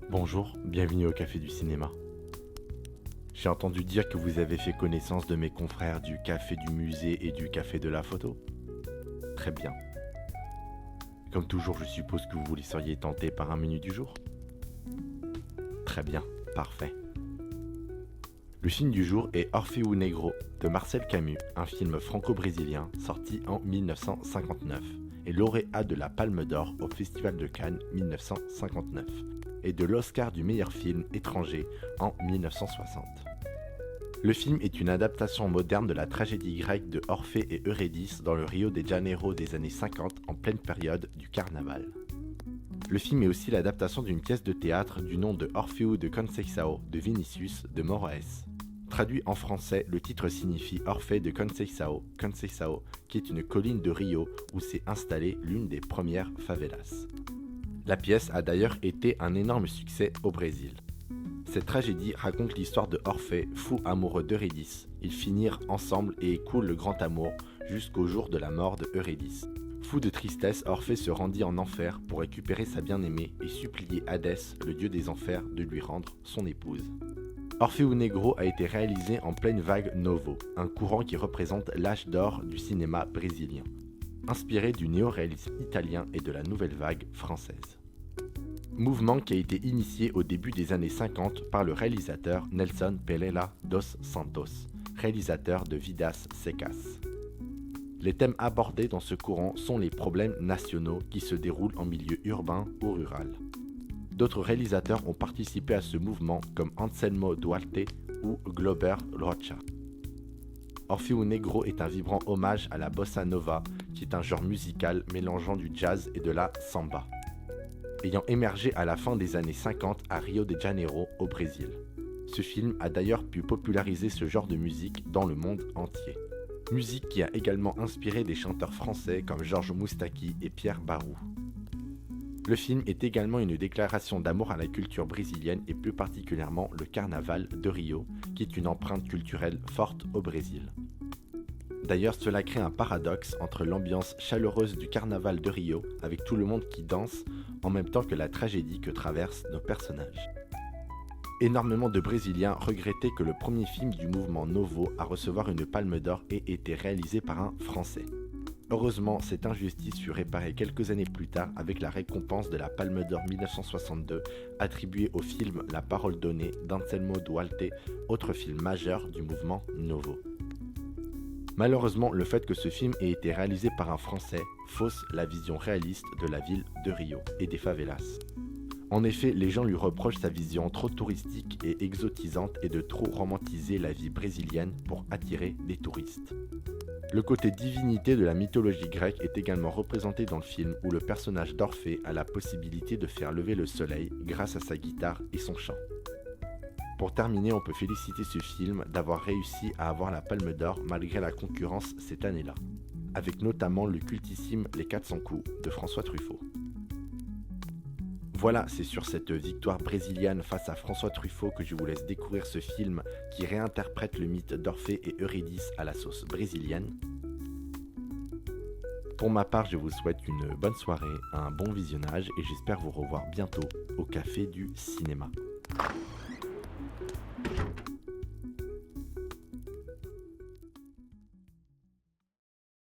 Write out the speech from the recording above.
Bonjour, bienvenue au Café du Cinéma. J'ai entendu dire que vous avez fait connaissance de mes confrères du Café du Musée et du Café de la Photo. Très bien. Comme toujours, je suppose que vous seriez tenté par un menu du jour. Très bien, parfait. Le film du jour est Orfeu Negro de Marcel Camus, un film franco-brésilien sorti en 1959 et lauréat de la Palme d'Or au Festival de Cannes 1959 et de l'Oscar du meilleur film étranger en 1960. Le film est une adaptation moderne de la tragédie grecque de Orphée et Eurydice dans le Rio de Janeiro des années 50 en pleine période du carnaval. Le film est aussi l'adaptation d'une pièce de théâtre du nom de Orfeu de Conceição de Vinícius de Moraes. Traduit en français, le titre signifie Orphée de Conceição, qui est une colline de Rio où s'est installée l'une des premières favelas. La pièce a d'ailleurs été un énorme succès au Brésil. Cette tragédie raconte l'histoire de Orphée, fou amoureux d'Eurydice. Ils finirent ensemble et écoulent le grand amour jusqu'au jour de la mort de Eurydice. Fou de tristesse, Orphée se rendit en enfer pour récupérer sa bien-aimée et supplier Hadès, le dieu des enfers, de lui rendre son épouse. Orfeu Negro a été réalisé en pleine vague Novo, un courant qui représente l'âge d'or du cinéma brésilien, inspiré du néo-réalisme italien et de la nouvelle vague française. Mouvement qui a été initié au début des années 50 par le réalisateur Nelson Pereira dos Santos, réalisateur de Vidas Secas. Les thèmes abordés dans ce courant sont les problèmes nationaux qui se déroulent en milieu urbain ou rural. D'autres réalisateurs ont participé à ce mouvement comme Anselmo Duarte ou Glauber Rocha. Orfeu Negro est un vibrant hommage à la bossa nova, qui est un genre musical mélangeant du jazz et de la samba, ayant émergé à la fin des années 50 à Rio de Janeiro, au Brésil. Ce film a d'ailleurs pu populariser ce genre de musique dans le monde entier. Musique qui a également inspiré des chanteurs français comme Georges Moustaki et Pierre Barou. Le film est également une déclaration d'amour à la culture brésilienne et plus particulièrement le carnaval de Rio, qui est une empreinte culturelle forte au Brésil. D'ailleurs, cela crée un paradoxe entre l'ambiance chaleureuse du carnaval de Rio, avec tout le monde qui danse, en même temps que la tragédie que traversent nos personnages. Énormément de Brésiliens regrettaient que le premier film du mouvement Novo à recevoir une palme d'or ait été réalisé par un Français. Heureusement, cette injustice fut réparée quelques années plus tard avec la récompense de la Palme d'Or 1962 attribuée au film La parole donnée d'Anselmo Duarte, autre film majeur du mouvement Novo. Malheureusement, le fait que ce film ait été réalisé par un Français fausse la vision réaliste de la ville de Rio et des favelas. En effet, les gens lui reprochent sa vision trop touristique et exotisante et de trop romantiser la vie brésilienne pour attirer des touristes. Le côté divinité de la mythologie grecque est également représenté dans le film où le personnage d'Orphée a la possibilité de faire lever le soleil grâce à sa guitare et son chant. Pour terminer, on peut féliciter ce film d'avoir réussi à avoir la Palme d'Or malgré la concurrence cette année-là, avec notamment le cultissime Les 400 coups de François Truffaut. Voilà, c'est sur cette victoire brésilienne face à François Truffaut que je vous laisse découvrir ce film qui réinterprète le mythe d'Orphée et Eurydice à la sauce brésilienne. Pour ma part, je vous souhaite une bonne soirée, un bon visionnage et j'espère vous revoir bientôt au Café du Cinéma.